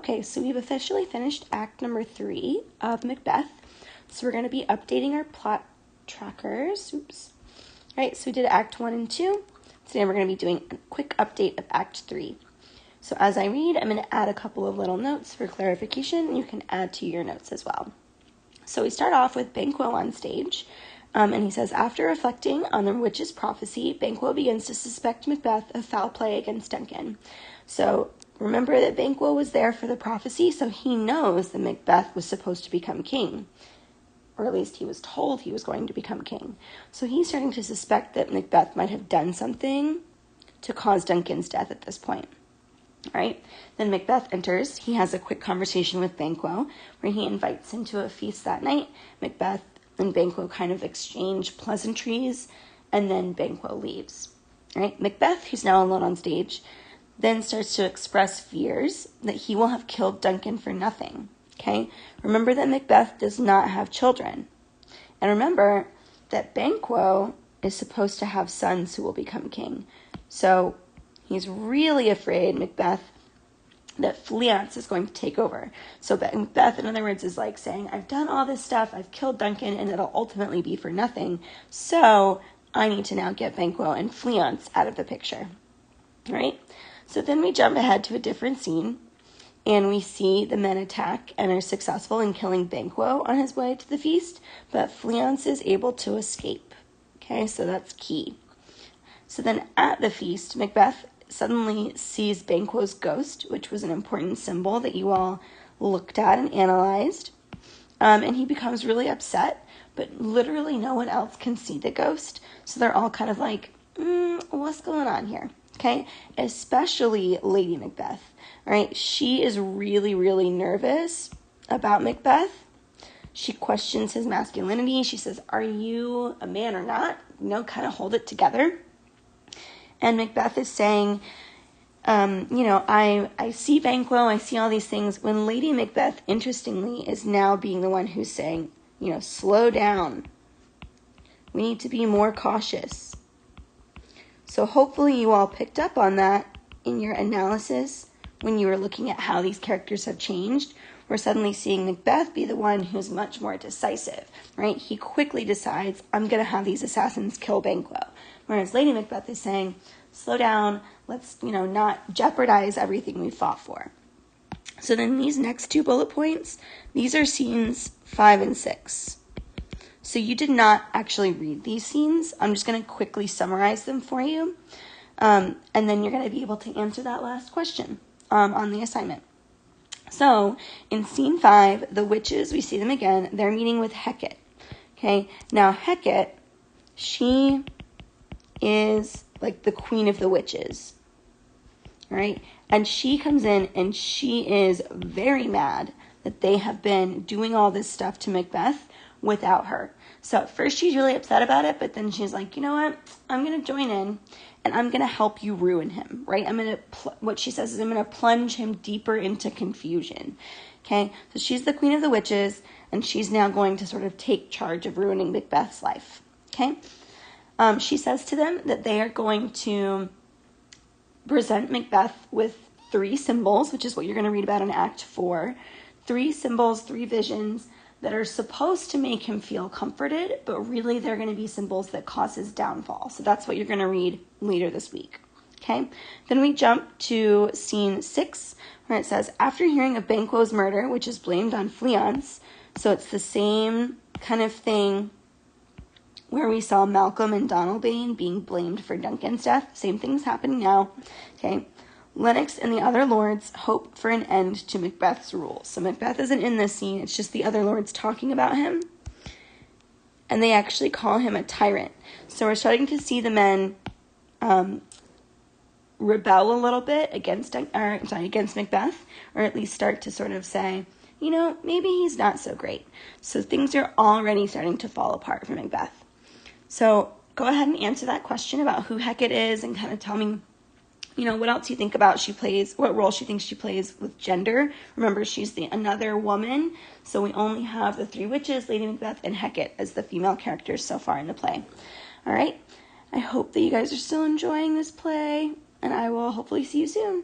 Okay, so we've officially finished act number 3 of Macbeth. So we're going to be updating our plot trackers. Oops. All right, so we did act 1 and 2. Today we're going to be doing a quick update of act 3. So as I read, I'm going to add a couple of little notes for clarification. You can add to your notes as well. So we start off with Banquo on stage. And he says, after reflecting on the witch's prophecy, Banquo begins to suspect Macbeth of foul play against Duncan. So remember that Banquo was there for the prophecy, so he knows that Macbeth was supposed to become king. Or at least he was told he was going to become king. So he's starting to suspect that Macbeth might have done something to cause Duncan's death at this point. All right? Then Macbeth enters. He has a quick conversation with Banquo, where he invites him to a feast that night. Macbeth and Banquo kind of exchange pleasantries, and then Banquo leaves. All right? Macbeth, who's now alone on stage, then starts to express fears that he will have killed Duncan for nothing. Okay? Remember that Macbeth does not have children. And remember that Banquo is supposed to have sons who will become king. So he's really afraid, Macbeth, that Fleance is going to take over. So Macbeth, in other words, is like saying, I've done all this stuff, I've killed Duncan, and it'll ultimately be for nothing. So I need to now get Banquo and Fleance out of the picture. All right? So then we jump ahead to a different scene, and we see the men attack and are successful in killing Banquo on his way to the feast, but Fleance is able to escape. Okay, so that's key. So then at the feast, Macbeth suddenly sees Banquo's ghost, which was an important symbol that you all looked at and analyzed, and he becomes really upset, but literally no one else can see the ghost, so they're all kind of like, what's going on here? Okay, especially Lady Macbeth, all right? She is really, really nervous about Macbeth. She questions his masculinity. She says, are you a man or not? Kind of hold it together. And Macbeth is saying, I see Banquo, I see all these things, when Lady Macbeth, interestingly, is now being the one who's saying, slow down. We need to be more cautious. So hopefully you all picked up on that in your analysis when you were looking at how these characters have changed. We're suddenly seeing Macbeth be the one who's much more decisive, right? He quickly decides, I'm going to have these assassins kill Banquo. Whereas Lady Macbeth is saying, slow down, let's, not jeopardize everything we fought for. So then these next 2 bullet points, these are scenes 5 and 6. So you did not actually read these scenes. I'm just going to quickly summarize them for you. And then you're going to be able to answer that last question on the assignment. So in scene 5, the witches, we see them again. They're meeting with Hecate. Okay, now Hecate, she is like the queen of the witches. All right, and she comes in and she is very mad that they have been doing all this stuff to Macbeth without her. So at first she's really upset about it, but then she's like, you know what? I'm going to join in and I'm going to help you ruin him, right? What she says is I'm going to plunge him deeper into confusion. Okay? So she's the queen of the witches and she's now going to sort of take charge of ruining Macbeth's life. Okay? She says to them that they are going to present Macbeth with 3 symbols, which is what you're going to read about in Act 4. 3 symbols, 3 visions that are supposed to make him feel comforted, but really they're going to be symbols that cause his downfall. So that's what you're going to read later this week. Okay? Then we jump to scene 6, where it says, after hearing of Banquo's murder, which is blamed on Fleance, so it's the same kind of thing where we saw Malcolm and Donalbain being blamed for Duncan's death. Same thing's happening now. Okay? Lennox and the other lords hope for an end to Macbeth's rule. So Macbeth isn't in this scene. It's just the other lords talking about him. And they actually call him a tyrant. So we're starting to see the men rebel a little bit against Macbeth, or at least start to sort of say, maybe he's not so great. So things are already starting to fall apart for Macbeth. So go ahead and answer that question about who Hecate is and kind of tell me, what else you think about what role she thinks she plays with gender. Remember, she's another woman, so we only have the 3 witches, Lady Macbeth, and Hecate as the female characters so far in the play. All right, I hope that you guys are still enjoying this play, and I will hopefully see you soon.